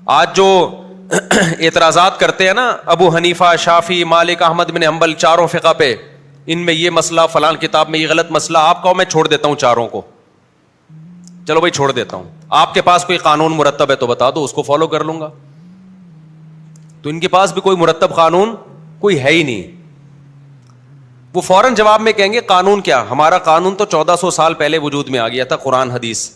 آج جو اعتراضات کرتے ہیں نا ابو حنیفہ، شافعی، مالک، احمد بن حنبل، چاروں فقہ پہ، ان میں یہ مسئلہ، فلان کتاب میں یہ غلط مسئلہ، آپ کہو میں چھوڑ دیتا ہوں چاروں کو، چلو بھائی چھوڑ دیتا ہوں، آپ کے پاس کوئی قانون مرتب ہے تو بتا دو، اس کو فالو کر لوں گا. تو ان کے پاس بھی کوئی مرتب قانون کوئی ہے ہی نہیں. وہ فوراً جواب میں کہیں گے قانون کیا، ہمارا قانون تو 1400 سال پہلے وجود میں آ گیا تھا، قرآن حدیث.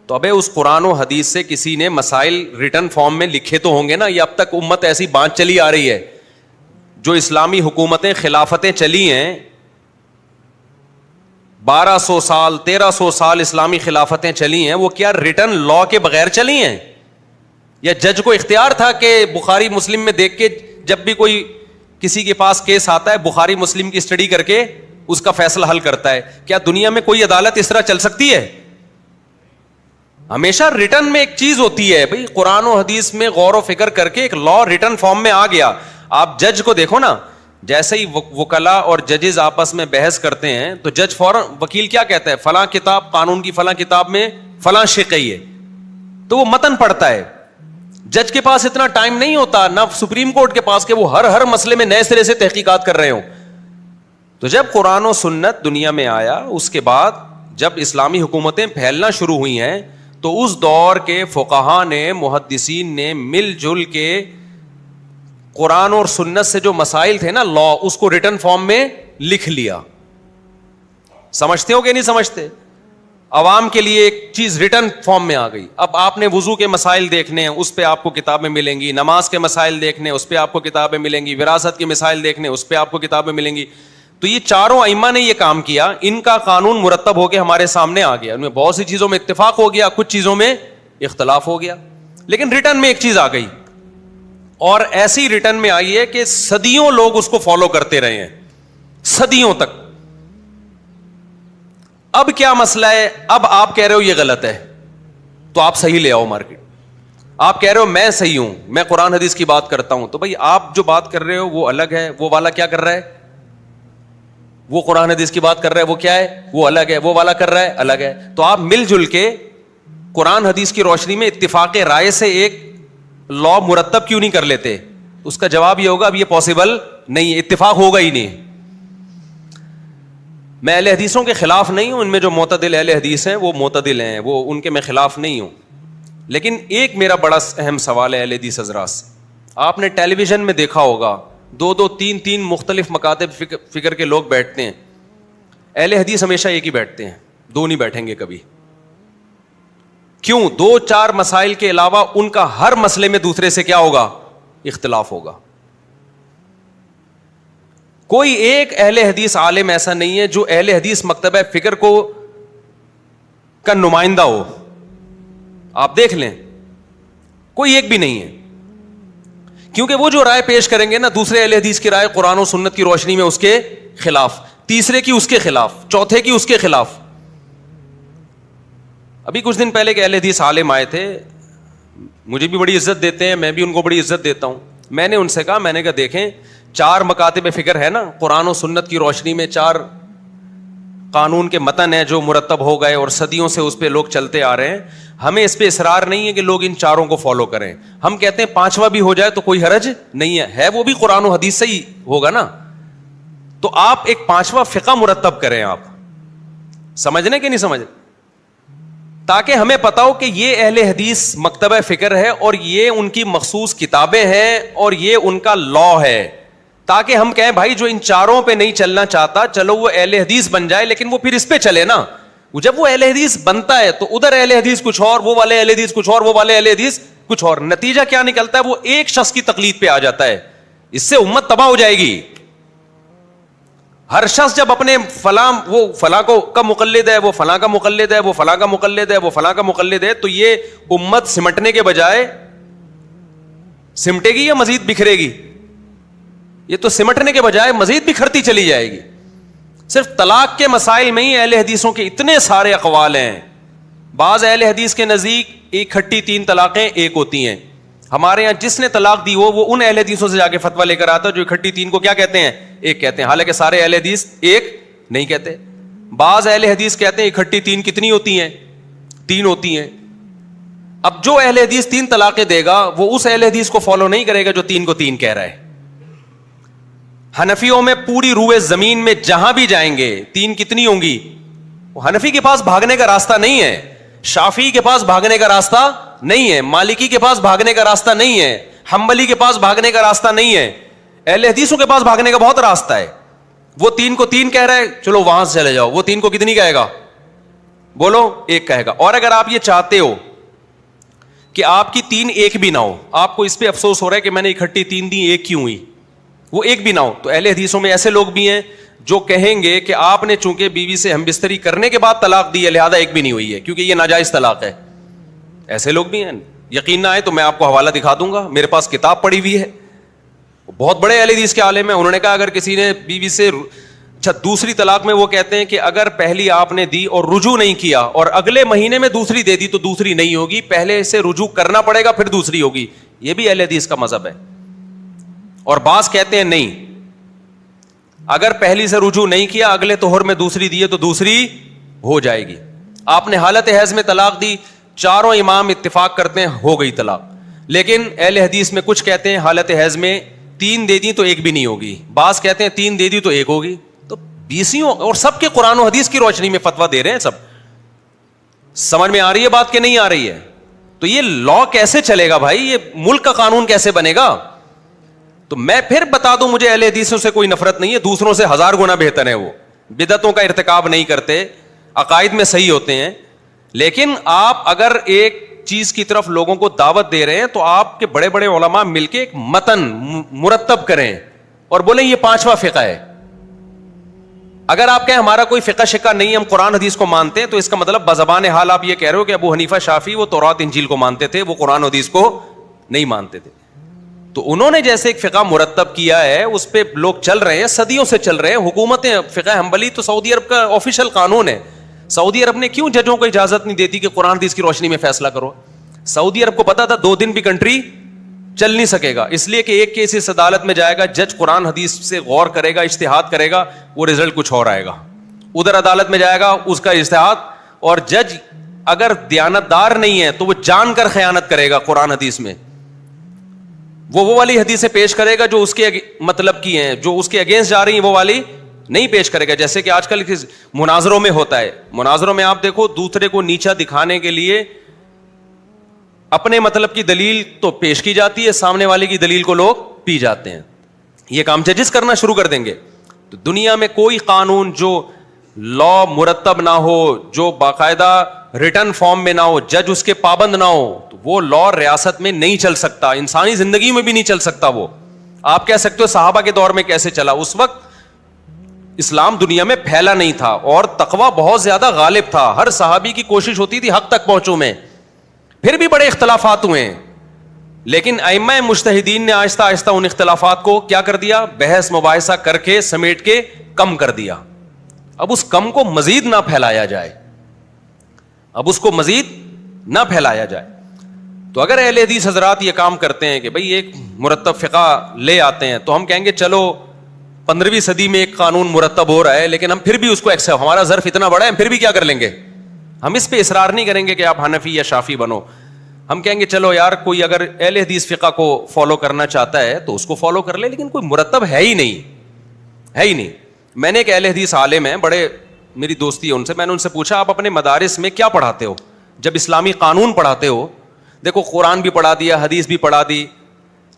تو ابے اس قرآن و حدیث سے کسی نے مسائل ریٹن فارم میں لکھے تو ہوں گے نا. یہ اب تک امت ایسی بانٹ چلی آ رہی ہے، جو اسلامی حکومتیں، خلافتیں چلی ہیں، 1200 سال 1300 سال اسلامی خلافتیں چلی ہیں، وہ کیا ریٹن لا کے بغیر چلی ہیں؟ یا جج کو اختیار تھا کہ بخاری مسلم میں دیکھ کے جب بھی کوئی کسی کے پاس کیس آتا ہے بخاری مسلم کی اسٹڈی کر کے اس کا فیصلہ حل کرتا ہے؟ کیا دنیا میں کوئی عدالت اس طرح چل سکتی ہے؟ ہمیشہ ریٹن میں ایک چیز ہوتی ہے بھائی، قرآن و حدیث میں غور و فکر کر کے ایک لا ریٹن فارم میں آ گیا. آپ جج کو دیکھو نا، جیسے ہی وکلا اور ججز آپس میں بحث کرتے ہیں تو جج فوراً، وکیل کیا کہتا ہے، فلاں کتاب، قانون کی فلاں کتاب میں فلاں شقی ہے، تو وہ متن پڑھتا ہے. جج کے پاس اتنا ٹائم نہیں ہوتا، نہ سپریم کورٹ کے پاس کہ وہ ہر مسئلے میں نئے سرے سے تحقیقات کر رہے ہوں. تو جب قرآن و سنت دنیا میں آیا، اس کے بعد جب اسلامی حکومتیں پھیلنا شروع ہوئی ہیں، تو اس دور کے فقہا نے، محدثین نے مل جل کے قرآن اور سنت سے جو مسائل تھے نا، لا، اس کو ریٹن فارم میں لکھ لیا. سمجھتے ہو کہ نہیں سمجھتے؟ عوام کے لیے ایک چیز ریٹن فارم میں آ گئی. اب آپ نے وضو کے مسائل دیکھنے ہیں، اس پہ آپ کو کتابیں ملیں گی. نماز کے مسائل دیکھنے ہیں، اس پہ آپ کو کتابیں ملیں گی. وراثت کے مسائل دیکھنے، اس پہ آپ کو کتابیں ملیں گی. تو یہ چاروں ائمہ نے یہ کام کیا، ان کا قانون مرتب ہو کے ہمارے سامنے آ گیا. ان میں بہت سی چیزوں میں اتفاق ہو گیا، کچھ چیزوں میں اختلاف ہو گیا، لیکن ریٹن میں ایک چیز آ گئی، اور ایسی ریٹن میں آئی ہے کہ صدیوں لوگ اس کو فالو کرتے رہے ہیں، صدیوں تک. اب کیا مسئلہ ہے؟ اب آپ کہہ رہے ہو یہ غلط ہے تو آپ صحیح لے آؤ مارکیٹ. آپ کہہ رہے ہو میں صحیح ہوں، میں قرآن حدیث کی بات کرتا ہوں، تو بھائی آپ جو بات کر رہے ہو وہ الگ ہے، وہ والا کیا کر رہا ہے؟ وہ قرآن حدیث کی بات کر رہا ہے، وہ کیا ہے؟ وہ الگ ہے. وہ والا کر رہا ہے، الگ ہے. تو آپ مل جل کے قرآن حدیث کی روشنی میں اتفاق رائے سے ایک لا مرتب کیوں نہیں کر لیتے؟ اس کا جواب یہ ہوگا اب یہ پاسبل نہیں ہے، اتفاق ہوگا ہی نہیں. میں اہل حدیثوں کے خلاف نہیں ہوں، ان میں جو معتدل اہل حدیث ہیں وہ معتدل ہیں، وہ ان کے میں خلاف نہیں ہوں. لیکن ایک میرا بڑا اہم سوال ہے اہل حدیث حضرات سے. آپ نے ٹیلی ویژن میں دیکھا ہوگا، 2-3 مختلف مکاتب فکر کے لوگ بیٹھتے ہیں. اہل حدیث ہمیشہ ایک ہی بیٹھتے ہیں، دو نہیں بیٹھیں گے کبھی. کیوں؟ 2-4 مسائل کے علاوہ ان کا ہر مسئلے میں دوسرے سے کیا ہوگا؟ اختلاف ہوگا. کوئی ایک اہل حدیث عالم ایسا نہیں ہے جو اہل حدیث مکتبہ فکر کو کا نمائندہ ہو. آپ دیکھ لیں، کوئی ایک بھی نہیں ہے. کیونکہ وہ جو رائے پیش کریں گے نا، دوسرے اہل حدیث کی رائے قرآن و سنت کی روشنی میں اس کے خلاف، تیسرے کی اس کے خلاف، چوتھے کی اس کے خلاف. ابھی کچھ دن پہلے کے اہل حدیث عالم آئے تھے، مجھے بھی بڑی عزت دیتے ہیں، میں بھی ان کو بڑی عزت دیتا ہوں. میں نے ان سے کہا، میں نے کہا دیکھیں 4 مکاتب فکر ہے نا، قرآن و سنت کی روشنی میں 4 قانون کے متن ہیں جو مرتب ہو گئے اور صدیوں سے اس پہ لوگ چلتے آ رہے ہیں. ہمیں اس پہ اصرار نہیں ہے کہ لوگ ان 4 کو فالو کریں. ہم کہتے ہیں 5واں بھی ہو جائے تو کوئی حرج نہیں ہے وہ بھی قرآن و حدیث سے ہی ہوگا نا. تو آپ ایک 5واں فقہ مرتب کریں. آپ سمجھنے کہ نہیں سمجھ، تاکہ ہمیں پتا ہو کہ یہ اہل حدیث مکتبہ فکر ہے اور یہ ان کی مخصوص کتابیں ہیں اور یہ ان کا لا ہے. تاکہ ہم کہیں بھائی جو ان 4 پہ نہیں چلنا چاہتا، چلو وہ اہل حدیث بن جائے، لیکن وہ پھر اس پہ چلے نا. جب وہ اہل حدیث بنتا ہے تو ادھر اہل حدیث کچھ اور، وہ والے اہل حدیث کچھ اور، وہ والے اہل حدیث کچھ اور. نتیجہ کیا نکلتا ہے؟ وہ ایک شخص کی تقلید پہ آ جاتا ہے. اس سے امت تباہ ہو جائے گی. ہر شخص جب اپنے فلاں، وہ فلاں کو کا مقلد ہے، وہ فلاں کا مقلد ہے، وہ فلاں کا مقلد ہے، وہ فلاں کا مقلد ہے، تو یہ امت سمٹنے کے بجائے سمٹے گی یا مزید بکھرے گی؟ یہ تو سمٹنے کے بجائے مزید بکھرتی چلی جائے گی. صرف طلاق کے مسائل میں ہی اہل حدیثوں کے اتنے سارے اقوال ہیں. بعض اہل حدیث کے نزدیک 1 طلاقیں 1 ہوتی ہیں. ہمارے یہاں جس نے طلاق دی وہ ان اہل حدیثوں سے جا کے فتویٰ لے کر آتا ہے جو 1 کو کیا کہتے ہیں؟ 1 کہتے ہیں. حالانکہ سارے اہل حدیث 1 نہیں کہتے. بعض اہل حدیث کہتے ہیں 1 کتنی ہوتی ہیں؟ 3 ہوتی ہیں. اب جو اہل حدیث 3 طلاقیں دے گا وہ اس اہل حدیث کو فالو نہیں کرے گا جو 3 کو 3 کہہ رہا ہے. حنفیوں میں پوری روئے زمین میں جہاں بھی جائیں گے 3 کتنی ہوں گی؟ حنفی کے پاس بھاگنے کا راستہ نہیں ہے, شافعی کے پاس بھاگنے کا راستہ نہیں ہے, مالکی کے پاس بھاگنے کا راستہ نہیں ہے, حنبلی کے پاس بھاگنے کا راستہ نہیں ہے. اہل حدیثوں کے پاس بھاگنے کا بہت راستہ ہے. وہ 3 کو 3 کہہ رہا ہے, چلو وہاں سے چلے جاؤ. وہ 3 کو کتنی کہے گا؟ بولو, 1 کہے گا. اور اگر آپ یہ چاہتے ہو کہ آپ کی 3 ایک بھی نہ ہو, آپ کو اس پہ افسوس ہو رہا ہے کہ میں نے اکٹھی 3 دی, 1 کیوں ہوئی, وہ 1 بھی نہ ہو, تو اہل حدیثوں میں ایسے لوگ بھی ہیں جو کہیں گے کہ آپ نے چونکہ بیوی سے ہم بستری کرنے کے بعد طلاق دی ہے لہذا 1 بھی نہیں ہوئی ہے کیونکہ یہ ناجائز طلاق ہے. ایسے لوگ بھی ہیں. یقین نہ آئے تو میں آپ کو حوالہ دکھا دوں گا, میرے پاس کتاب پڑھی ہوئی ہے, بہت بڑے اہل حدیث کے عالم ہیں. انہوں نے کہا اگر کسی نے بیوی سے دوسری طلاق میں, وہ کہتے ہیں کہ اگر پہلی آپ نے دی اور رجوع نہیں کیا اور اگلے مہینے میں دوسری دے دی تو دوسری نہیں ہوگی, پہلے سے رجوع کرنا پڑے گا پھر دوسری ہوگی. یہ بھی اہل حدیث کا مذہب ہے. اور بعض کہتے ہیں نہیں, اگر پہلی سے رجوع نہیں کیا اگلے طہر میں دوسری دی ہے تو دوسری ہو جائے گی. آپ نے حالت حیض میں طلاق دی, چاروں امام اتفاق کرتے ہیں ہو گئی طلاق. لیکن اہل حدیث میں کچھ کہتے ہیں حالت حیض میں 3 دے دی تو 1 بھی نہیں ہوگی, بعض کہتے ہیں 3 دے دی تو 1 ہوگی. تو بیسیوں اور سب کے قرآن و حدیث کی روشنی میں فتویٰ دے رہے ہیں سب. سمجھ میں آ رہی ہے بات کہ نہیں آ رہی ہے؟ تو یہ لا کیسے چلے گا بھائی, یہ ملک کا قانون کیسے بنے گا؟ تو میں پھر بتا دوں, مجھے اہل حدیثوں سے کوئی نفرت نہیں ہے, دوسروں سے 1000 گنا بہتر ہے. وہ بدعتوں کا ارتکاب نہیں کرتے, عقائد میں صحیح ہوتے ہیں. لیکن آپ اگر ایک چیز کی طرف لوگوں کو دعوت دے رہے ہیں تو آپ کے بڑے بڑے علماء مل کے ایک متن مرتب کریں اور بولیں یہ 5واں فقہ ہے. اگر آپ کہیں ہمارا کوئی فقہ شقہ نہیں, ہم قرآن حدیث کو مانتے ہیں, تو اس کا مطلب بزبان حال آپ یہ کہہ رہے ہو کہ ابو حنیفہ شافعی وہ تورات انجیل کو مانتے تھے, وہ قرآن حدیث کو نہیں مانتے تھے. تو انہوں نے جیسے ایک فقہ مرتب کیا ہے اس پہ لوگ چل رہے ہیں, صدیوں سے چل رہے ہیں. حکومتیں, فقہ حنبلی تو سعودی عرب کا آفیشیل قانون ہے. سعودی عرب نے کیوں ججوں کو اجازت نہیں دیتی کہ قرآن حدیث کی روشنی میں فیصلہ کرو؟ سعودی عرب کو پتا تھا 2 دن بھی کنٹری چل نہیں سکے گا, اس لیے کہ ایک کیس اس عدالت میں جائے گا, جج قرآن حدیث سے غور کرے گا, اجتہاد کرے گا, وہ رزلٹ کچھ اور آئے گا. ادھر عدالت میں جائے گا, اس کا اجتہاد, اور جج اگر دیانتدار نہیں ہے تو وہ جان کر خیانت کرے گا قرآن حدیث میں. وہ والی حدیثیں پیش کرے گا جو اس کے مطلب کی ہیں, جو اس کے اگینسٹ جا رہی ہیں وہ والی نہیں پیش کرے گا. جیسے کہ آج کل مناظروں میں ہوتا ہے, مناظروں میں آپ دیکھو دوسرے کو نیچا دکھانے کے لیے اپنے مطلب کی دلیل تو پیش کی جاتی ہے, سامنے والے کی دلیل کو لوگ پی جاتے ہیں. یہ کام ججز کرنا شروع کر دیں گے. تو دنیا میں کوئی قانون جو لا مرتب نہ ہو, جو باقاعدہ ریٹن فارم میں نہ ہو, جج اس کے پابند نہ ہو, تو وہ لا ریاست میں نہیں چل سکتا, انسانی زندگی میں بھی نہیں چل سکتا. وہ آپ کہہ سکتے ہو صحابہ کے دور میں کیسے چلا, اس وقت اسلام دنیا میں پھیلا نہیں تھا اور تقویٰ بہت زیادہ غالب تھا. ہر صحابی کی کوشش ہوتی تھی حق تک پہنچوں میں, پھر بھی بڑے اختلافات ہوئے ہیں. لیکن ائمہ مجتہدین نے آہستہ آہستہ ان اختلافات کو کیا کر دیا, بحث مباحثہ کر کے سمیٹ کے کم کر دیا. اب اس کم کو مزید نہ پھیلایا جائے, اب اس کو مزید نہ پھیلایا جائے. تو اگر اہل حدیث حضرات یہ کام کرتے ہیں کہ بھئی ایک مرتب فقہ لے آتے ہیں, تو ہم کہیں گے چلو 15ویں صدی میں ایک قانون مرتب ہو رہا ہے, لیکن ہم پھر بھی اس کو ایکسپٹ, ہمارا ظرف اتنا بڑا ہے, ہم پھر بھی کیا کر لیں گے, ہم اس پہ اصرار نہیں کریں گے کہ آپ حنفی یا شافعی بنو. ہم کہیں گے چلو یار کوئی اگر اہل حدیث فقہ کو فالو کرنا چاہتا ہے تو اس کو فالو کر لے, لیکن کوئی مرتب ہے ہی نہیں, ہے ہی نہیں. میں نے ایک اہل حدیث عالم ہیں, بڑے میری دوستی ہے ان سے, میں نے ان سے پوچھا آپ اپنے مدارس میں کیا پڑھاتے ہو جب اسلامی قانون پڑھاتے ہو؟ دیکھو قرآن بھی پڑھا دیا, حدیث بھی پڑھا دی,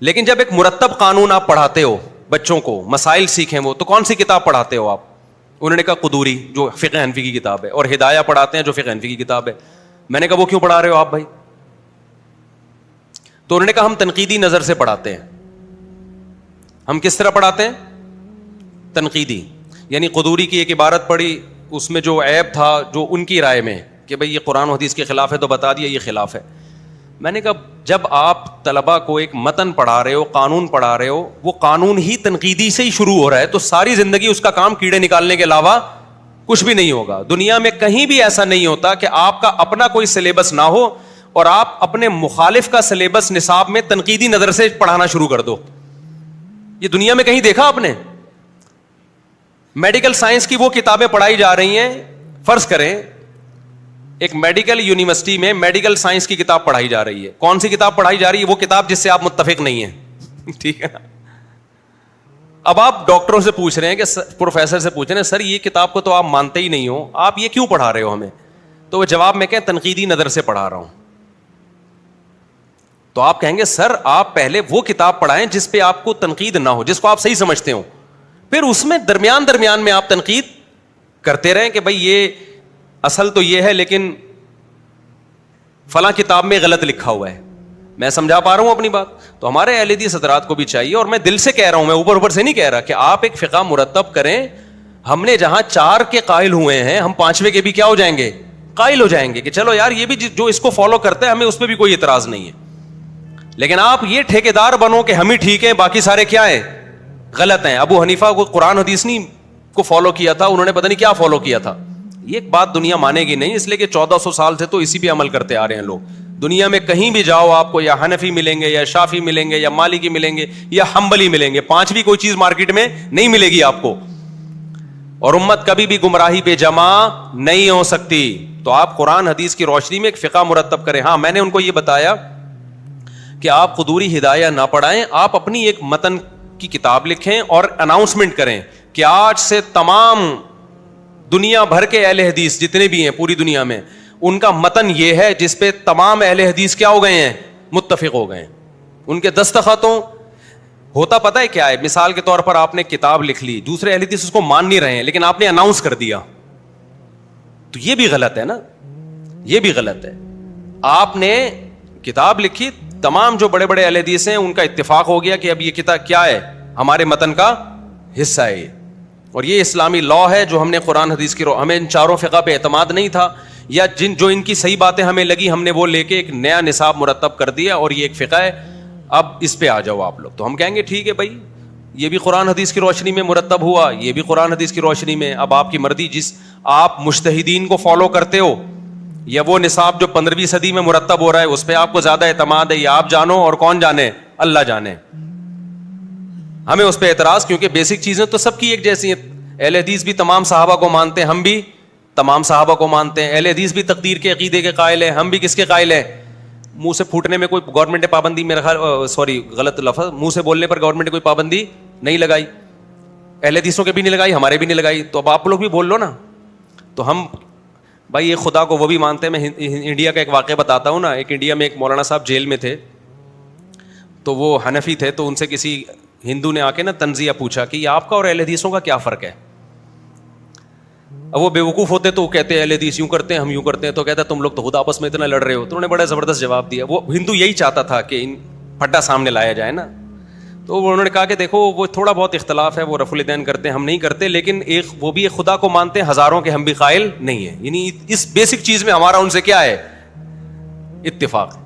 لیکن جب ایک مرتب قانون آپ پڑھاتے ہو بچوں کو, مسائل سیکھیں وہ, تو کون سی کتاب پڑھاتے ہو آپ؟ انہوں نے کہا قدوری جو فقہ حنفی کی کتاب ہے, اور ہدایہ پڑھاتے ہیں جو فقہ حنفی کی کتاب ہے. میں نے کہا وہ کیوں پڑھا رہے ہو آپ بھائی؟ تو انہوں نے کہا ہم تنقیدی نظر سے پڑھاتے ہیں. ہم کس طرح پڑھاتے ہیں؟ تنقیدی, یعنی قدوری کی ایک عبارت پڑھی, اس میں جو عیب تھا جو ان کی رائے میں کہ بھئی یہ قرآن و حدیث کے خلاف ہے تو بتا دیا یہ خلاف ہے. میں نے کہا جب آپ طلبہ کو ایک متن پڑھا رہے ہو, قانون پڑھا رہے ہو, وہ قانون ہی تنقیدی سے ہی شروع ہو رہا ہے, تو ساری زندگی اس کا کام کیڑے نکالنے کے علاوہ کچھ بھی نہیں ہوگا. دنیا میں کہیں بھی ایسا نہیں ہوتا کہ آپ کا اپنا کوئی سلیبس نہ ہو اور آپ اپنے مخالف کا سلیبس نصاب میں تنقیدی نظر سے پڑھانا شروع کر دو. یہ دنیا میں کہیں دیکھا آپ نے؟ میڈیکل سائنس کی وہ کتابیں پڑھائی جا رہی ہیں, فرض کریں ایک میڈیکل یونیورسٹی میں میڈیکل سائنس کی کتاب پڑھائی جا رہی ہے. کون سی کتاب پڑھائی جا رہی ہے؟ وہ کتاب جس سے آپ متفق نہیں ہیں. ٹھیک ہے نا. اب آپ ڈاکٹروں سے پوچھ رہے ہیں کہ پروفیسر سے پوچھ رہے ہیں سر یہ کتاب کو تو آپ مانتے ہی نہیں ہو, آپ یہ کیوں پڑھا رہے ہو ہمیں؟ تو وہ جواب میں کہیں تنقیدی نظر سے پڑھا رہا ہوں. تو آپ کہیں گے سر آپ پہلے وہ کتاب پڑھائیں جس پہ آپ کو تنقید نہ ہو, جس کو آپ صحیح سمجھتے ہو, پھر اس میں درمیان میں آپ تنقید کرتے رہیں کہ بھائی یہ اصل تو یہ ہے لیکن فلاں کتاب میں غلط لکھا ہوا ہے. میں سمجھا پا رہا ہوں اپنی بات؟ تو ہمارے اہل حدیث حضرات کو بھی چاہیے, اور میں دل سے کہہ رہا ہوں, میں اوپر سے نہیں کہہ رہا, کہ آپ ایک فقہ مرتب کریں. ہم نے جہاں 4 کے قائل ہوئے ہیں, ہم 5ویں کے بھی کیا ہو جائیں گے؟ قائل ہو جائیں گے کہ چلو یار یہ بھی جو اس کو فالو کرتے ہیں ہمیں اس پہ بھی کوئی اعتراض نہیں ہے. لیکن آپ یہ ٹھیکیدار بنو کہ ہم ہی ٹھیک ہیں باقی سارے کیا ہیں؟ غلط ہیں. ابو حنیفہ کو قرآن حدیث نہیں کو فالو کیا تھا, انہوں نے پتہ نہیں کیا فالو کیا تھا. یہ ایک بات دنیا مانے گی نہیں, اس لیے کہ 1400 سال سے تو اسی پہ عمل کرتے آ رہے ہیں لوگ. دنیا میں کہیں بھی جاؤ آپ کو یا حنفی ملیں گے یا شافی ملیں گے یا مالکی ملیں گے یا حنبلی ملیں گے, 5ویں کوئی چیز مارکیٹ میں نہیں ملے گی آپ کو. اور امت کبھی بھی گمراہی پہ جمع نہیں ہو سکتی. تو آپ قرآن حدیث کی روشنی میں ایک فقہ مرتب کریں. ہاں میں نے ان کو یہ بتایا کہ آپ قدوری ہدایہ نہ پڑھائیں, آپ اپنی ایک متن کی کتاب لکھیں اور اناؤنسمنٹ کریں کہ آج سے تمام دنیا بھر کے اہل حدیث جتنے بھی ہیں پوری دنیا میں, ان کا متن یہ ہے جس پہ تمام اہل حدیث کیا ہو گئے ہیں؟ متفق ہو گئے ہیں. ان کے دستخطوں ہوتا پتہ ہے کیا ہے؟ مثال کے طور پر آپ نے کتاب لکھ لی, دوسرے اہل حدیث اس کو مان نہیں رہے ہیں لیکن آپ نے اناؤنس کر دیا, تو یہ بھی غلط ہے نا, یہ بھی غلط ہے. آپ نے کتاب لکھی, تمام جو بڑے بڑے اہل حدیث ہیں ان کا اتفاق ہو گیا کہ اب یہ کتاب کیا ہے؟ ہمارے متن کا حصہ ہے. اور یہ اسلامی لا ہے جو ہم نے قرآن حدیث کی ہمیں ان 4 فقہ پہ اعتماد نہیں تھا, یا جو ان کی صحیح باتیں ہمیں لگی ہم نے وہ لے کے ایک نیا نصاب مرتب کر دیا اور یہ ایک فقہ ہے, اب اس پہ آ جاؤ آپ لوگ. تو ہم کہیں گے ٹھیک ہے بھائی, یہ بھی قرآن حدیث کی روشنی میں مرتب ہوا, یہ بھی قرآن حدیث کی روشنی میں. اب آپ کی مرضی, جس آپ مجتہدین کو فالو کرتے ہو یا وہ نصاب جو 15ویں صدی میں مرتب ہو رہا ہے اس پہ آپ کو زیادہ اعتماد ہے, یا آپ جانو اور کون جانے؟ اللہ جانے. ہمیں اس پہ اعتراض, کیونکہ بیسک چیزیں تو سب کی ایک جیسی ہیں. اہل حدیث بھی تمام صحابہ کو مانتے ہیں, ہم بھی تمام صحابہ کو مانتے ہیں. اہل حدیث بھی تقدیر کے عقیدے کے قائل ہیں, ہم بھی کس کے قائل ہیں؟ منہ سے پھوٹنے میں کوئی گورنمنٹ نے پابندی, میرا خیال سوری غلط لفظ, منہ سے بولنے پر گورنمنٹ نے کوئی پابندی نہیں لگائی, اہل حدیثوں کے بھی نہیں لگائی, ہمارے بھی نہیں لگائی. تو اب آپ لوگ بھی بول لو نا. تو ہم بھائی یہ خدا کو وہ بھی مانتے ہیں. میں انڈیا کا ایک واقعہ بتاتا ہوں نا. ایک انڈیا میں ایک مولانا صاحب جیل میں تھے, تو وہ حنفی تھے, تو ان سے کسی ہندو نے آ کے نا تنزیہ پوچھا کہ یہ آپ کا اور اہل حدیثوں کا کیا فرق ہے؟ اب وہ بے وقوف ہوتے تو وہ کہتے ہیں اہل حدیث یوں کرتے ہیں, ہم یوں کرتے ہیں. تو کہتا ہے تم لوگ تو خود آپس میں اتنا لڑ رہے ہو. تو انہوں نے بڑا زبردست جواب دیا. وہ ہندو یہی چاہتا تھا کہ ان پھڈا سامنے لایا جائے نا. تو انہوں نے کہا کہ دیکھو وہ تھوڑا بہت اختلاف ہے, وہ رفع الیدین کرتے ہیں, ہم نہیں کرتے, لیکن ایک وہ بھی ایک خدا کو مانتے ہیں, ہزاروں کے ہم بھی قائل نہیں ہیں. یعنی اس بیسک چیز میں ہمارا ان سے کیا ہے؟ اتفاق.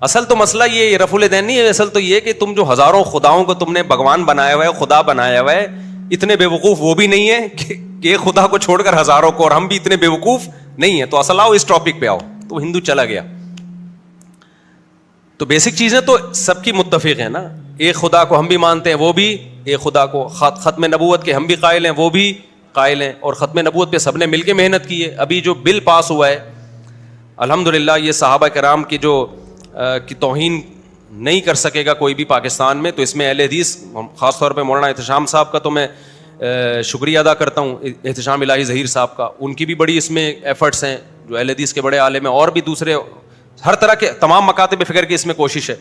اصل تو مسئلہ یہ رفع الیدین نہیں ہے, اصل تو یہ کہ تم جو ہزاروں خداؤں کو تم نے بھگوان بنایا ہوا ہے, خدا بنایا ہوا ہے, اتنے بے وقوف وہ بھی نہیں ہے کہ ایک خدا کو چھوڑ کر ہزاروں کو, اور ہم بھی اتنے بے وقوف نہیں ہیں. تو اصل آؤ اس ٹاپک پہ آؤ. تو ہندو چلا گیا. تو بیسک چیزیں تو سب کی متفق ہیں نا. ایک خدا کو ہم بھی مانتے ہیں, وہ بھی ایک خدا کو. ختم نبوت کے ہم بھی قائل ہیں, وہ بھی قائل ہیں, اور ختم نبوت پہ سب نے مل کے محنت کی ہے. ابھی جو بل پاس ہوا ہے الحمدللہ, یہ صحابہ کرام کی جو کی توہین نہیں کر سکے گا کوئی بھی پاکستان میں. تو اس میں اہل حدیث, خاص طور پہ مولانا احتشام صاحب کا تو میں شکریہ ادا کرتا ہوں, احتشام الہی ظہیر صاحب کا. ان کی بھی بڑی اس میں ایفرٹس ہیں, جو اہل حدیث کے بڑے عالم ہیں, اور بھی دوسرے ہر طرح کے تمام مکاتب فکر کی اس میں کوشش ہے.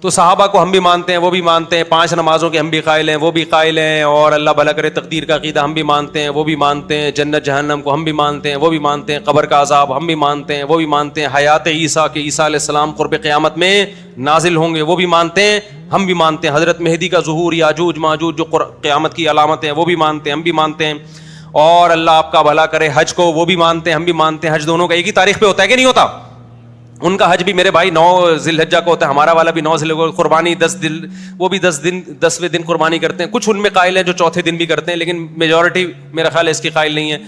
تو صحابہ کو ہم بھی مانتے ہیں, وہ بھی مانتے ہیں, 5 نمازوں کے ہم بھی قائل ہیں, وہ بھی قائل ہیں, اور اللہ بھلا کرے تقدیر کا عقیدہ ہم بھی مانتے ہیں, وہ بھی مانتے ہیں, جنت جہنم کو ہم بھی مانتے ہیں, وہ بھی مانتے ہیں, قبر کا عذاب ہم بھی مانتے ہیں, وہ بھی مانتے ہیں, حیات عیسیٰ کہ عیسیٰ علیہ السلام قرب قیامت میں نازل ہوں گے, وہ بھی مانتے ہیں, ہم بھی مانتے ہیں, حضرت مہدی کا ظہور, یاجوج ماجوج جو قیامت کی علامتیں ہیں وہ بھی مانتے ہیں, ہم بھی مانتے ہیں, اور اللہ آپ کا بھلا کرے حج کو وہ بھی مانتے ہیں, ہم بھی مانتے ہیں. حج دونوں کا ایک ہی تاریخ پہ ہوتا ہے کہ نہیں ہوتا؟ ان کا حج بھی میرے بھائی 9 ذی الحجہ کو ہوتا ہے, ہمارا والا بھی 9 ذی الحجہ. قربانی 10 دن, وہ بھی 10ویں دن قربانی کرتے ہیں. کچھ ان میں قائل ہیں جو چوتھے دن بھی کرتے ہیں, لیکن میجورٹی میرا خیال ہے اس کی قائل نہیں ہے.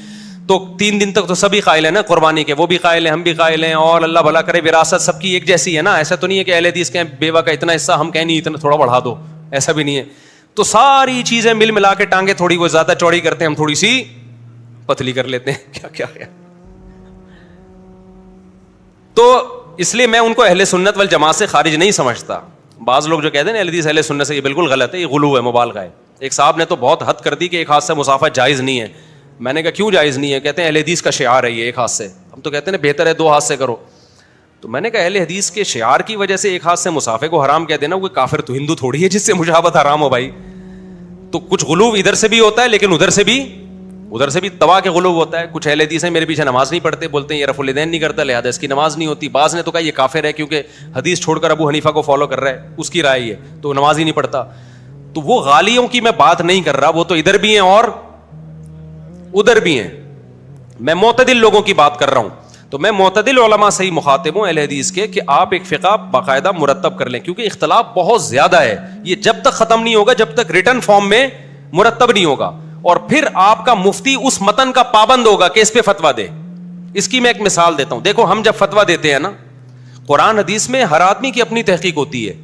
تو 3 دن تک تو سبھی قائل ہیں نا قربانی کے, وہ بھی قائل ہیں, ہم بھی قائل ہیں, اور اللہ بھلا کرے وراثت سب کی ایک جیسی ہے نا. ایسا تو نہیں ہے کہ اہل حدیث کہیں بیوہ کا اتنا حصہ ہم کہیں نہیں اتنا تھوڑا بڑھا دو, ایسا بھی نہیں ہے. تو ساری چیزیں مل ملا کے ٹانگیں تھوڑی وہ زیادہ چوڑی کرتے ہیں, ہم تھوڑی سی پتلی کر لیتے ہیں. کیا کیا ہے تو اس لیے میں ان کو اہل سنت والجماعت سے خارج نہیں سمجھتا. بعض لوگ جو کہتے ہیں اہل حدیث اہل سنت سے, یہ بالکل غلط ہے, یہ غلو ہے, مبالغہ ہے. ایک صاحب نے تو بہت حد کر دی کہ ایک ہاتھ سے مصافحہ جائز نہیں ہے. میں نے کہا کیوں جائز نہیں ہے؟ کہتے ہیں اہل حدیث کا شعار ہے یہ ایک ہاتھ سے. ہم تو کہتے ہیں بہتر ہے 2 ہاتھ سے کرو. تو میں نے کہا اہل حدیث کے شعار کی وجہ سے ایک ہاتھ سے مصافحے کو حرام کہہ دینا, کوئی کافر تو ہندو تھوڑی ہے جس سے مشابہت حرام ہو بھائی. تو کچھ غلو ادھر سے بھی ہوتا ہے, لیکن ادھر سے بھی تباہ کے غلو ہوتا ہے. کچھ اہل حدیث ہیں میرے پیچھے نماز نہیں پڑھتے, بولتے ہیں یہ رفع الیدین نہیں کرتا لہذا اس کی نماز نہیں ہوتی. بعض نے تو کہا یہ کافر ہے کیونکہ حدیث چھوڑ کر ابو حنیفہ کو فالو کر رہا ہے, اس کی رائے ہے تو نماز ہی نہیں پڑھتا. تو وہ غالیوں کی میں بات نہیں کر رہا, وہ تو ادھر بھی ہیں اور ادھر بھی ہیں. میں معتدل لوگوں کی بات کر رہا ہوں. تو میں معتدل علماء سے ہی مخاطب ہوں اہل حدیث کے, کہ آپ ایک فقہ باقاعدہ مرتب کر لیں, کیونکہ اختلاف بہت زیادہ ہے. یہ جب تک ختم نہیں ہوگا جب تک ریٹن فارم میں مرتب نہیں ہوگا, اور پھر آپ کا مفتی اس متن کا پابند ہوگا کہ اس پہ فتویٰ دے. اس کی میں ایک مثال دیتا ہوں. دیکھو ہم جب فتویٰ دیتے ہیں نا, قرآن حدیث میں ہر آدمی کی اپنی تحقیق ہوتی ہے,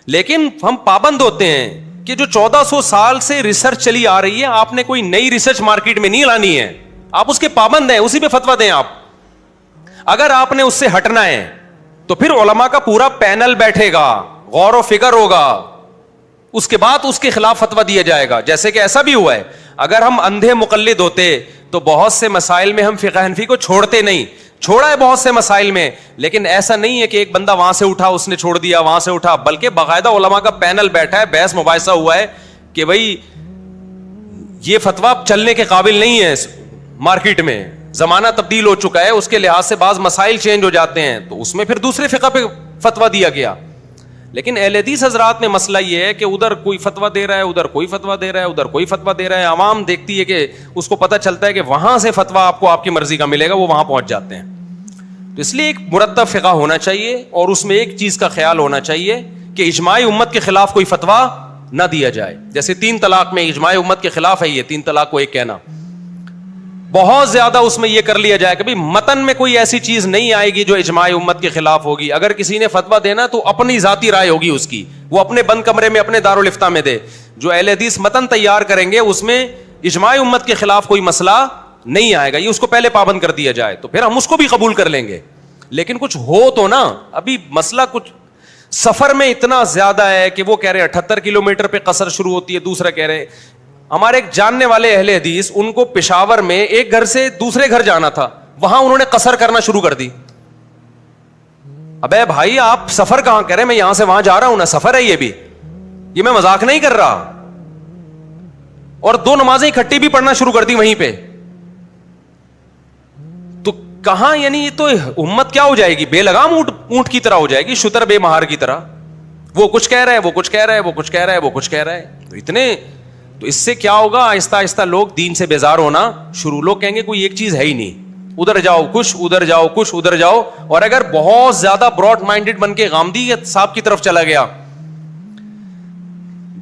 لیکن ہم پابند ہوتے ہیں کہ جو 1400 سال سے ریسرچ چلی آ رہی ہے, آپ نے کوئی نئی ریسرچ مارکیٹ میں نہیں لانی ہے, آپ اس کے پابند ہیں, اسی پہ فتویٰ دیں آپ. اگر آپ نے اس سے ہٹنا ہے تو پھر علماء کا پورا پینل بیٹھے گا, غور و فکر ہوگا, اس کے بعد اس کے خلاف فتویٰ دیا جائے گا. جیسے کہ ایسا بھی ہوا ہے, اگر ہم اندھے مقلد ہوتے تو بہت سے مسائل میں ہم فقہ حنفی کو چھوڑتے نہیں. چھوڑا ہے بہت سے مسائل میں, لیکن ایسا نہیں ہے کہ ایک بندہ وہاں سے اٹھا اس نے چھوڑ دیا, وہاں سے اٹھا, بلکہ باقاعدہ علماء کا پینل بیٹھا ہے, بحث مباحثہ ہوا ہے کہ بھائی یہ فتویٰ چلنے کے قابل نہیں ہے مارکیٹ میں, زمانہ تبدیل ہو چکا ہے, اس کے لحاظ سے بعض مسائل چینج ہو جاتے ہیں, تو اس میں پھر دوسرے فقہ پہ فتویٰ دیا گیا. لیکن اہل حدیث حضرات میں مسئلہ یہ ہے کہ ادھر کوئی فتویٰ دے رہا ہے, ادھر کوئی فتویٰ دے رہا ہے, ادھر کوئی فتویٰ دے رہا ہے. عوام دیکھتی ہے کہ اس کو پتہ چلتا ہے کہ وہاں سے فتویٰ آپ کو آپ کی مرضی کا ملے گا, وہ وہاں پہنچ جاتے ہیں. تو اس لیے ایک مرتب فقہ ہونا چاہیے, اور اس میں ایک چیز کا خیال ہونا چاہیے کہ اجماع امت کے خلاف کوئی فتویٰ نہ دیا جائے. جیسے 3 طلاق میں اجماع امت کے خلاف ہے یہ 3 طلاق کو ایک کہنا, بہت زیادہ اس میں یہ کر لیا جائے کہ متن میں کوئی ایسی چیز نہیں آئے گی جو اجماع امت کے خلاف ہوگی. اگر کسی نے فتویٰ دینا تو اپنی ذاتی رائے ہوگی اس کی, وہ اپنے بند کمرے میں اپنے دارالفتہ میں دے. جو اہل حدیث متن تیار کریں گے اس میں اجماع امت کے خلاف کوئی مسئلہ نہیں آئے گا, یہ اس کو پہلے پابند کر دیا جائے تو پھر ہم اس کو بھی قبول کر لیں گے. لیکن کچھ ہو تو نا, ابھی مسئلہ کچھ سفر میں اتنا زیادہ ہے کہ وہ کہہ رہے 78 کلومیٹر پہ قصر شروع ہوتی ہے, دوسرا کہہ رہے. ہمارے ایک جاننے والے اہل حدیث, ان کو پشاور میں ایک گھر سے دوسرے گھر جانا تھا, وہاں انہوں نے قصر کرنا شروع کر دی. ابے بھائی آپ سفر کہاں کر رہے ہیں, میں یہاں سے وہاں جا رہا ہوں نا, سفر ہے یہ میں مذاق نہیں کر رہا. اور 2 نمازیں اکٹھی بھی پڑھنا شروع کر دی وہیں پہ. تو کہاں, یعنی یہ تو امت کیا ہو جائے گی, بے لگام اونٹ کی طرح ہو جائے گی, شتر بے مہار کی طرح. وہ کچھ کہہ رہا ہے, وہ کچھ کہہ رہا ہے, وہ کچھ کہہ رہا ہے, وہ کچھ کہہ رہا ہے. تو اس سے کیا ہوگا, آہستہ آہستہ لوگ دین سے بیزار ہونا شروع. لوگ کہیں گے کوئی ایک چیز ہے ہی نہیں, ادھر جاؤ کچھ, ادھر جاؤ کچھ, ادھر جاؤ. اور اگر بہت زیادہ براڈ مائنڈڈ بن کے غامدی صاحب کی طرف چلا گیا,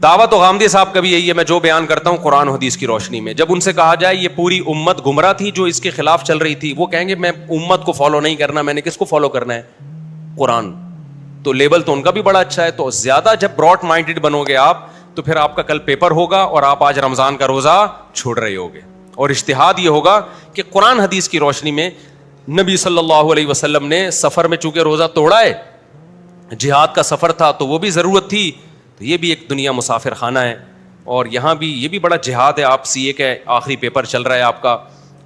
دعوت و غامدی صاحب کا بھی یہی ہے, میں جو بیان کرتا ہوں قرآن و حدیث کی روشنی میں. جب ان سے کہا جائے یہ پوری امت گمراہ تھی جو اس کے خلاف چل رہی تھی, وہ کہیں گے میں امت کو فالو نہیں کرنا, میں نے کس کو فالو کرنا ہے, قرآن. تو لیبل تو ان کا بھی بڑا اچھا ہے. تو زیادہ جب براڈ مائنڈڈ بنو گے آپ تو پھر آپ کا کل پیپر ہوگا اور آپ آج رمضان کا روزہ چھوڑ رہے ہوگے. اور اجتہاد یہ ہوگا کہ قرآن حدیث کی روشنی میں نبی صلی اللہ علیہ وسلم نے سفر میں چونکہ روزہ توڑا ہے, جہاد کا سفر تھا تو وہ بھی ضرورت تھی, تو یہ بھی ایک دنیا مسافر خانہ ہے. اور یہاں بھی یہ بھی بڑا جہاد ہے. آپ سی اے کا آخری پیپر چل رہا ہے آپ کا,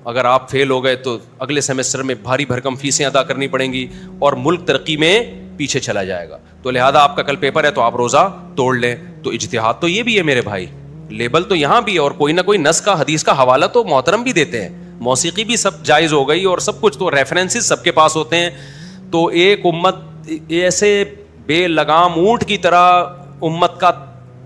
اگر آپ فیل ہو گئے تو اگلے سیمسٹر میں بھاری بھرکم فیسیں ادا کرنی پڑیں گی اور ملک ترقی میں پیچھے چلا جائے گا. تو لہذا آپ کا کل پیپر ہے تو آپ روزہ توڑ لیں. تو اجتہاد تو یہ بھی ہے میرے بھائی, لیبل تو یہاں بھی ہے, اور کوئی نہ کوئی نص کا حدیث کا حوالہ تو محترم بھی دیتے ہیں. موسیقی بھی سب جائز ہو گئی اور سب کچھ, تو ریفرنسز سب کے پاس ہوتے ہیں. تو ایک امت ایسے بے لگام اونٹ کی طرح امت کا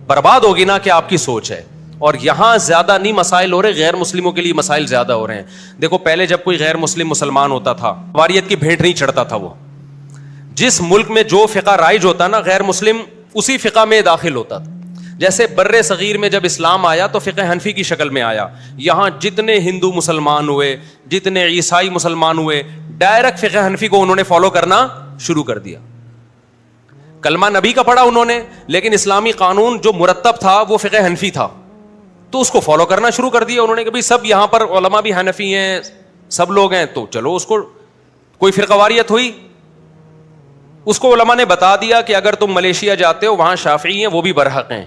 برباد ہوگی نا کہ آپ کی سوچ ہے. اور یہاں زیادہ نہیں مسائل ہو رہے, غیر مسلموں کے لیے مسائل زیادہ ہو رہے ہیں. دیکھو پہلے جب کوئی غیر مسلم مسلمان ہوتا تھا, واریت کی بھیٹ نہیں چڑھتا تھا. وہ جس ملک میں جو فقہ رائج ہوتا نا, غیر مسلم اسی فقہ میں داخل ہوتا تھا. جیسے بر صغیر میں جب اسلام آیا تو فقہ حنفی کی شکل میں آیا. یہاں جتنے ہندو مسلمان ہوئے, جتنے عیسائی مسلمان ہوئے, ڈائریکٹ فقہ حنفی کو انہوں نے فالو کرنا شروع کر دیا. کلمہ نبی کا پڑھا انہوں نے, لیکن اسلامی قانون جو مرتب تھا وہ فقہ حنفی تھا, تو اس کو فالو کرنا شروع کر دیا انہوں نے کہ بھائی سب یہاں پر علماء بھی حنفی ہیں, سب لوگ ہیں, تو چلو اس کو. کوئی فرقہ واریت ہوئی اس کو علماء نے بتا دیا کہ اگر تم ملیشیا جاتے ہو وہاں شافعی ہیں وہ بھی برحق ہیں,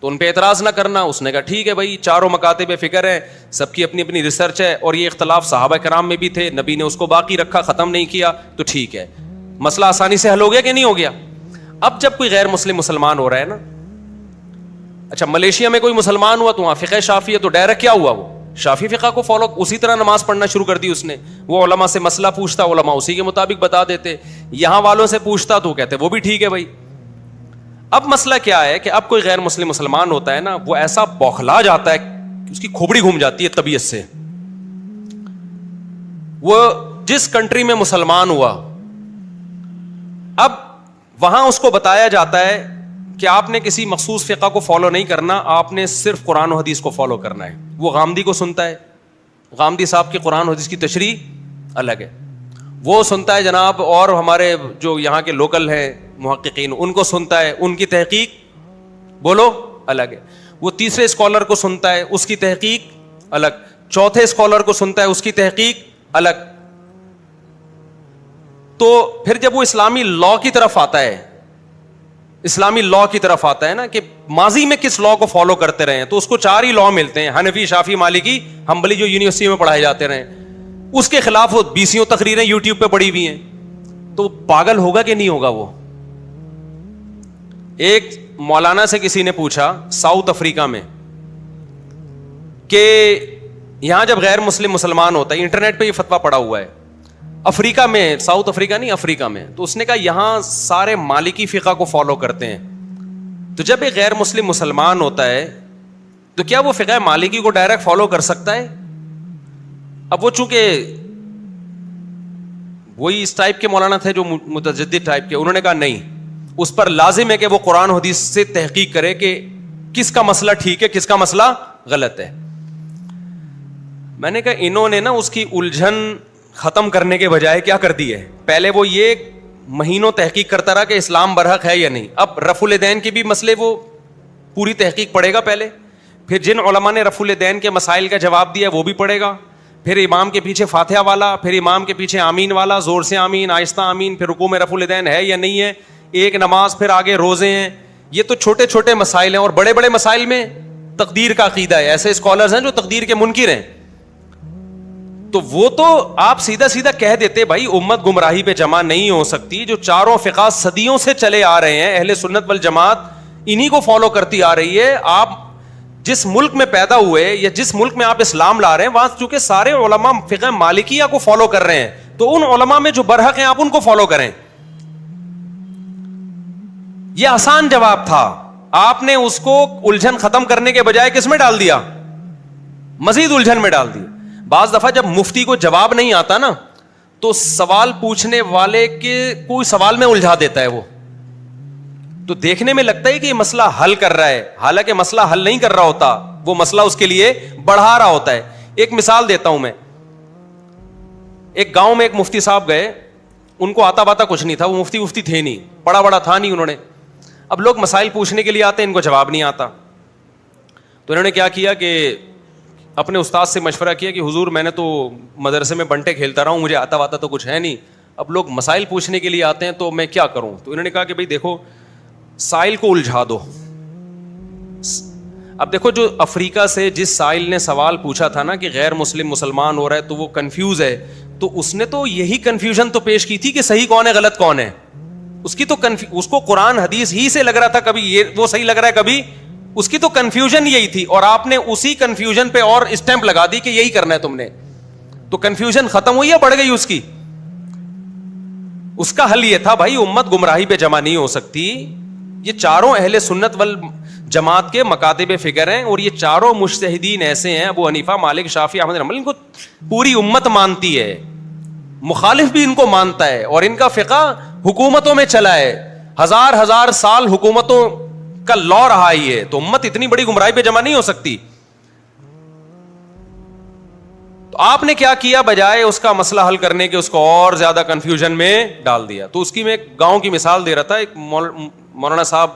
تو ان پہ اعتراض نہ کرنا. اس نے کہا ٹھیک ہے بھائی, چاروں مکاتب فکر ہیں, سب کی اپنی اپنی ریسرچ ہے, اور یہ اختلاف صحابہ کرام میں بھی تھے, نبی نے اس کو باقی رکھا, ختم نہیں کیا, تو ٹھیک ہے. مسئلہ آسانی سے حل ہو گیا کہ نہیں ہو گیا؟ اب جب کوئی غیر مسلم مسلمان ہو رہا ہے نا, اچھا ملیشیا میں کوئی مسلمان ہوا تو وہاں فقہ شافعی ہے, تو ڈائریکٹ کیا ہوا, وہ شافعی فقہ کو فالو, اسی طرح نماز پڑھنا شروع کر دی اس نے. وہ علماء سے مسئلہ پوچھتا, علماء اسی کے مطابق بتا دیتے. یہاں والوں سے پوچھتا تو کہتے وہ بھی ٹھیک ہے بھائی. اب مسئلہ کیا ہے کہ اب کوئی غیر مسلم مسلمان ہوتا ہے نا, وہ ایسا بوکھلا جاتا ہے کہ اس کی کھوپڑی گھوم جاتی ہے طبیعت سے. وہ جس کنٹری میں مسلمان ہوا, اب وہاں اس کو بتایا جاتا ہے کہ آپ نے کسی مخصوص فقہ کو فالو نہیں کرنا, آپ نے صرف قرآن و حدیث کو فالو کرنا ہے. وہ غامدی کو سنتا ہے, غامدی صاحب کی قرآن و حدیث کی تشریح الگ ہے, وہ سنتا ہے جناب, اور ہمارے جو یہاں کے لوکل ہیں محققین ان کو سنتا ہے, ان کی تحقیق بولو الگ ہے. وہ تیسرے اسکالر کو سنتا ہے, اس کی تحقیق الگ, چوتھے اسکالر کو سنتا ہے, اس کی تحقیق الگ. تو پھر جب وہ اسلامی لا کی طرف آتا ہے, اسلامی لا کی طرف آتا ہے نا کہ ماضی میں کس لا کو فالو کرتے رہے ہیں, تو اس کو 4 ہی لا ملتے ہیں, حنفی, شافعی, مالکی, حنبلی, جو یونیورسٹی میں پڑھائے جاتے رہے. اس کے خلاف وہ 20 تقریریں یوٹیوب پہ پڑی ہوئی ہیں. تو پاگل ہوگا کہ نہیں ہوگا وہ؟ ایک مولانا سے کسی نے پوچھا ساؤتھ افریقہ میں کہ یہاں جب غیر مسلم مسلمان ہوتا ہے, انٹرنیٹ پہ یہ فتویٰ پڑا ہوا ہے, افریقہ میں, ساؤتھ افریقہ نہیں افریقہ میں, تو اس نے کہا یہاں سارے مالکی فقہ کو فالو کرتے ہیں. تو جب ایک غیر مسلم مسلمان ہوتا ہے تو کیا وہ فقہ مالکی کو ڈائریکٹ فالو کر سکتا ہے؟ اب وہ چونکہ وہی اس ٹائپ کے مولانا تھے جو متجدد ٹائپ کے, انہوں نے کہا نہیں, اس پر لازم ہے کہ وہ قرآن حدیث سے تحقیق کرے کہ کس کا مسئلہ ٹھیک ہے, کس کا مسئلہ غلط ہے. میں نے کہا انہوں نے نا اس کی الجھن ختم کرنے کے بجائے کیا کر دی ہے, پہلے وہ یہ مہینوں تحقیق کرتا رہا کہ اسلام برحق ہے یا نہیں, اب رفع الیدین کے بھی مسئلے وہ پوری تحقیق پڑھے گا پہلے, پھر جن علماء نے رفع الیدین کے مسائل کا جواب دیا وہ بھی پڑھے گا, پھر امام کے پیچھے فاتحہ والا, پھر امام کے پیچھے آمین والا, زور سے آمین, آہستہ آمین, پھر رکوع میں رفع الیدین ہے یا نہیں ہے, ایک نماز, پھر آگے روزے ہیں. یہ تو چھوٹے چھوٹے مسائل ہیں, اور بڑے بڑے مسائل میں تقدیر کا عقیدہ ہے. ایسے اسکالرز ہیں جو تقدیر کے منکر ہیں, تو وہ تو آپ سیدھا سیدھا کہہ دیتے بھائی امت گمراہی پہ جمع نہیں ہو سکتی. جو چاروں فقہ صدیوں سے چلے آ رہے ہیں, اہل سنت والجماعت انہی کو فالو کرتی آ رہی ہے. آپ جس ملک میں پیدا ہوئے یا جس ملک میں آپ اسلام لا رہے ہیں, وہاں چونکہ سارے علماء فقہ مالکیہ کو فالو کر رہے ہیں, تو ان علماء میں جو برحق ہیں آپ ان کو فالو کریں. یہ آسان جواب تھا, آپ نے اس کو الجھن ختم کرنے کے بجائے کس میں ڈال دیا, مزید الجھن میں ڈال دیا. بعض دفعہ جب مفتی کو جواب نہیں آتا نا, تو سوال پوچھنے والے کے کوئی سوال میں الجھا دیتا ہے وہ, تو دیکھنے میں لگتا ہے کہ یہ مسئلہ حل کر رہا ہے, حالانکہ مسئلہ حل نہیں کر رہا ہوتا, وہ مسئلہ اس کے لیے بڑھا رہا ہوتا ہے. ایک مثال دیتا ہوں میں, ایک گاؤں میں ایک مفتی صاحب گئے, ان کو آتا باتا کچھ نہیں تھا, وہ مفتی تھے نہیں, پڑا بڑا تھا نہیں انہوں نے. اب لوگ مسائل پوچھنے کے لیے آتے ہیں, ان کو جواب نہیں آتا, تو انہوں نے کیا کیا کہ اپنے استاد سے مشورہ کیا کہ حضور میں نے تو مدرسے میں بنٹے کھیلتا رہا ہوں, مجھے آتا واتا تو کچھ ہے نہیں, اب لوگ مسائل پوچھنے کے لیے آتے ہیں تو میں کیا کروں. تو انہوں نے کہا کہ بھائی دیکھو سائل کو الجھا دو. اب دیکھو جو افریقہ سے جس سائل نے سوال پوچھا تھا نا کہ غیر مسلم مسلمان ہو رہا ہے تو وہ کنفیوز ہے, تو اس نے تو یہی کنفیوژن تو پیش کی تھی کہ صحیح کون ہے غلط کون ہے. اس کی تو اس کو قرآن حدیث ہی سے لگ رہا تھا, کبھی یہ وہ صحیح لگ رہا ہے, کبھی اس کی تو کنفیوژن یہی تھی, اور آپ نے اسی کنفیوژن پہ اور اسٹیمپ لگا دی کہ یہی کرنا ہے تم نے. تو کنفیوژن ختم ہوئی یا بڑھ گئی اس کی؟ اس کا حل یہ تھا بھائی امت گمراہی پہ جمع نہیں ہو سکتی. یہ چاروں اہل سنت والجماعت کے مکاتب فکر ہیں, اور یہ چاروں مجتہدین ایسے ہیں, ابو حنیفہ, مالک, شافعی, احمد, حنبل, ان کو پوری امت مانتی ہے, مخالف بھی ان کو مانتا ہے, اور ان کا فقہ حکومتوں میں چلا ہے, ہزار سال حکومتوں کا لا رہا ہی ہے. تو امت اتنی بڑی گمراہی پہ جمع نہیں ہو سکتی. تو آپ نے کیا کیا, بجائے اس کا مسئلہ حل کرنے کے اس کو اور زیادہ کنفیوژن میں ڈال دیا. تو اس کی میں ایک گاؤں کی مثال دے رہا تھا. ایک مولانا صاحب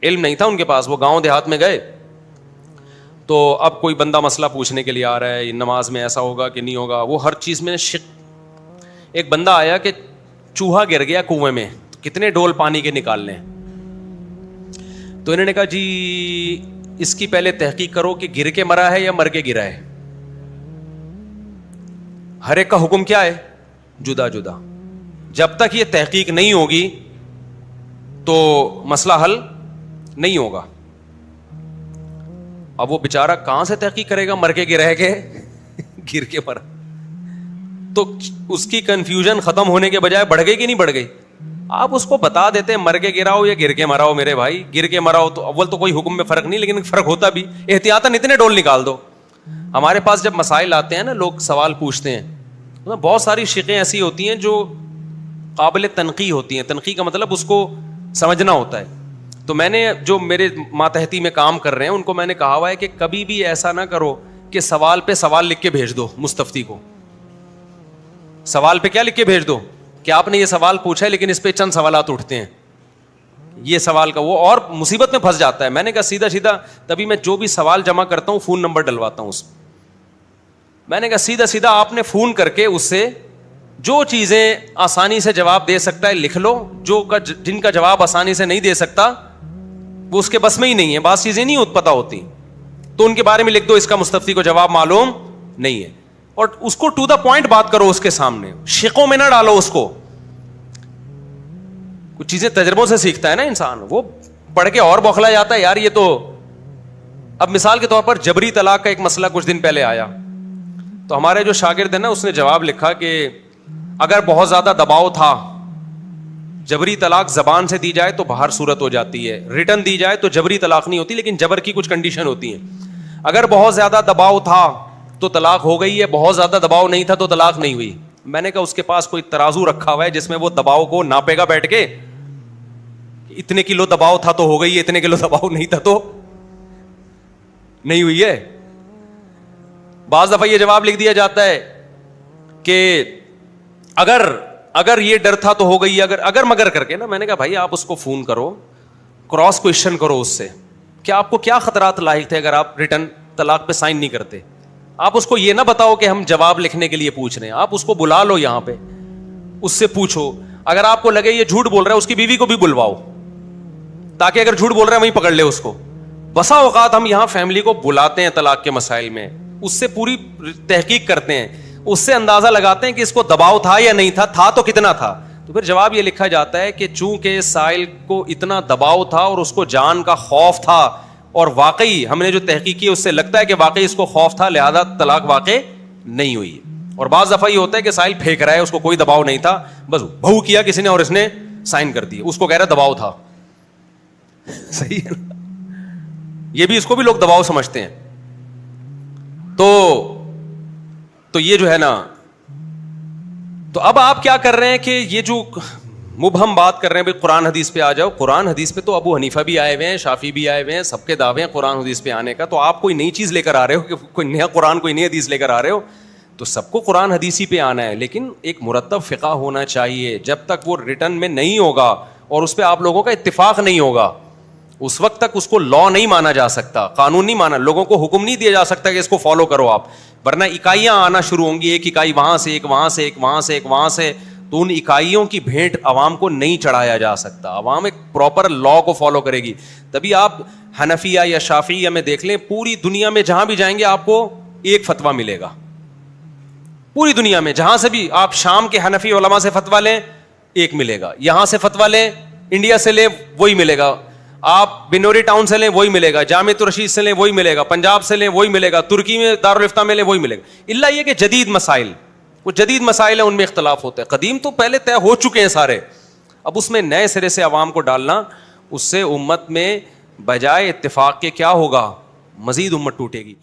علم نہیں تھا ان کے پاس, وہ گاؤں دیہات میں گئے, تو اب کوئی بندہ مسئلہ پوچھنے کے لیے آ رہا ہے, نماز میں ایسا ہوگا کہ نہیں ہوگا, وہ ہر چیز میں شک. ایک بندہ آیا کہ چوہا گر گیا کنویں میں, کتنے ڈول پانی کے نکالنے ہیں. تو انہوں نے کہا جی اس کی پہلے تحقیق کرو کہ گر کے مرا ہے یا مر کے گرا ہے. ہر ایک کا حکم کیا ہے؟ جدا جدا. جب تک یہ تحقیق نہیں ہوگی تو مسئلہ حل نہیں ہوگا. اب وہ بیچارہ کہاں سے تحقیق کرے گا؟ مر کے گرہ کے گر کے مرا. تو اس کی کنفیوژن ختم ہونے کے بجائے بڑھ گئی کہ نہیں بڑھ گئی؟ آپ اس کو بتا دیتے مر کے گرا ہو یا گر کے مرا ہو میرے بھائی, گر کے مرا ہو تو اول تو کوئی حکم میں فرق نہیں, لیکن فرق ہوتا بھی. احتیاطاً اتنے ڈول نکال دو. ہمارے پاس جب مسائل آتے ہیں نا, لوگ سوال پوچھتے ہیں, بہت ساری شقیں ایسی ہوتی ہیں جو قابل تنقیح ہوتی ہیں. تنقیح کا مطلب اس کو سمجھنا ہوتا ہے. تو میں نے جو میرے ماتحتی میں کام کر رہے ہیں ان کو میں نے کہا ہوا ہے کہ کبھی بھی ایسا نہ کرو کہ سوال پہ سوال لکھ کے بھیج دو مستفتی کو. سوال پہ کیا لکھ کے بھیج دو کہ آپ نے یہ سوال پوچھا ہے لیکن اس پہ چند سوالات اٹھتے ہیں, یہ سوال کا وہ, اور مصیبت میں پھنس جاتا ہے. میں نے کہا سیدھا سیدھا, تبھی میں جو بھی سوال جمع کرتا ہوں فون نمبر ڈلواتا ہوں اس. میں نے کہا سیدھا سیدھا آپ نے فون کر کے اس سے جو چیزیں آسانی سے جواب دے سکتا ہے لکھ لو, جن کا جواب آسانی سے نہیں دے سکتا وہ اس کے بس میں ہی نہیں ہے, بعض چیزیں نہیں پتہ ہوتی تو ان کے بارے میں لکھ دو, اس کا مستفتی کو جواب معلوم نہیں ہے. اور اس کو ٹو دا پوائنٹ بات کرو اس کے سامنے, شقوں میں نہ ڈالو اس کو. کچھ چیزیں تجربوں سے سیکھتا ہے نا انسان, وہ پڑھ کے اور بوکھلا جاتا ہے یار یہ تو. اب مثال کے طور پر جبری طلاق کا ایک مسئلہ کچھ دن پہلے آیا, تو ہمارے جو شاگرد ہیں نا اس نے جواب لکھا کہ اگر بہت زیادہ دباؤ تھا, جبری طلاق زبان سے دی جائے تو باہر صورت ہو جاتی ہے, ریٹن دی جائے تو جبری طلاق نہیں ہوتی, لیکن جبر کی کچھ کنڈیشن ہوتی ہیں. اگر بہت زیادہ دباؤ تھا تو طلاق ہو گئی ہے, بہت زیادہ دباؤ نہیں تھا تو طلاق نہیں ہوئی. میں نے کہا اس کے پاس کوئی ترازو رکھا ہوا ہے جس میں وہ دباؤ کو ناپے گا بیٹھ کے, اتنے کلو دباؤ تھا تو ہو گئی ہے, اتنے کلو دباؤ نہیں تھا تو نہیں ہوئی ہے. بعض دفعہ یہ جواب لکھ دیا جاتا ہے کہ اگر یہ ڈر تھا تو ہو گئی, اگر مگر کر کے نا. میں نے کہا بھائی آپ اس کو فون کرو, کراس کوشچن کرو اس سے کہ آپ کو کیا خطرات لاحق تھے اگر آپ ریٹرن طلاق پہ سائن نہیں کرتے. آپ اس کو یہ نہ بتاؤ کہ ہم جواب لکھنے کے لیے پوچھ رہے ہیں, آپ اس کو بلا لو یہاں پہ, اس سے پوچھو. اگر آپ کو لگے یہ جھوٹ بول رہا ہے اس کی بیوی کو بھی بلواؤ, تاکہ اگر جھوٹ بول رہا ہے وہیں پکڑ لے اس کو. بسا اوقات ہم یہاں فیملی کو بلاتے ہیں طلاق کے مسائل میں, اس سے پوری تحقیق کرتے ہیں, اس سے اندازہ لگاتے ہیں کہ اس کو دباؤ تھا یا نہیں تھا تو کتنا تھا. تو پھر جواب یہ لکھا جاتا ہے کہ چونکہ سائل کو اتنا دباؤ تھا اور اس کو جان کا خوف تھا, اور واقعی ہم نے جو تحقیق کی اس سے لگتا ہے کہ واقعی اس کو خوف تھا, لہذا طلاق واقع نہیں ہوئی. اور بعض دفعہ یہ ہوتا ہے کہ سائل پھینک رہا ہے, اس کو کوئی دباؤ نہیں تھا, بس بہو کیا کسی نے اور اس نے سائن کر دی, اس کو کہہ رہا ہے دباؤ تھا. صحیح ہے نا, یہ بھی اس کو بھی لوگ دباؤ سمجھتے ہیں. تو یہ جو ہے نا, تو اب آپ کیا کر رہے ہیں کہ یہ جو مبہم بات کر رہے ہیں بھائی قرآن حدیث پہ آ جاؤ. قرآن حدیث پہ تو ابو حنیفہ بھی آئے ہوئے ہیں, شافعی بھی آئے ہوئے ہیں, سب کے دعوے ہیں قرآن حدیث پہ آنے کا. تو آپ کوئی نئی چیز لے کر آ رہے ہو کہ کوئی نیا قرآن کوئی نئی حدیث لے کر آ رہے ہو, تو سب کو قرآن حدیثی پہ آنا ہے, لیکن ایک مرتب فقہ ہونا چاہیے. جب تک وہ ریٹن میں نہیں ہوگا اور اس پہ آپ لوگوں کا اتفاق نہیں ہوگا, اس وقت تک اس کو لا نہیں مانا جا سکتا, قانون نہیں مانا, لوگوں کو حکم نہیں دیا جا سکتا کہ اس کو فالو کرو آپ. ورنہ اکائیاں آنا شروع ہوں گی, ایک اکائی وہاں سے, ایک وہاں سے, ایک وہاں سے, ایک وہاں سے. تو ان اکائیوں کی بھیٹ عوام کو نہیں چڑھایا جا سکتا. عوام ایک پراپر لا کو فالو کرے گی. تبھی آپ حنفیہ یا شافعیہ میں دیکھ لیں, پوری دنیا میں جہاں بھی جائیں گے آپ کو ایک فتویٰ ملے گا. پوری دنیا میں جہاں سے بھی آپ شام کے حنفی علماء سے فتویٰ لیں ایک ملے گا, یہاں سے فتویٰ لیں انڈیا سے لیں وہی ملے گا, آپ بنوری ٹاؤن سے لیں وہی ملے گا, جامع الرشید سے لیں وہی ملے گا, پنجاب سے لیں وہی ملے گا, ترکی میں دارالفتہ میں لیں وہی ملے گا. الا یہ کہ جدید مسائل, وہ جدید مسائل ہیں ان میں اختلاف ہوتا ہے. قدیم تو پہلے طے ہو چکے ہیں سارے, اب اس میں نئے سرے سے عوام کو ڈالنا, اس سے امت میں بجائے اتفاق کے کیا ہوگا, مزید امت ٹوٹے گی.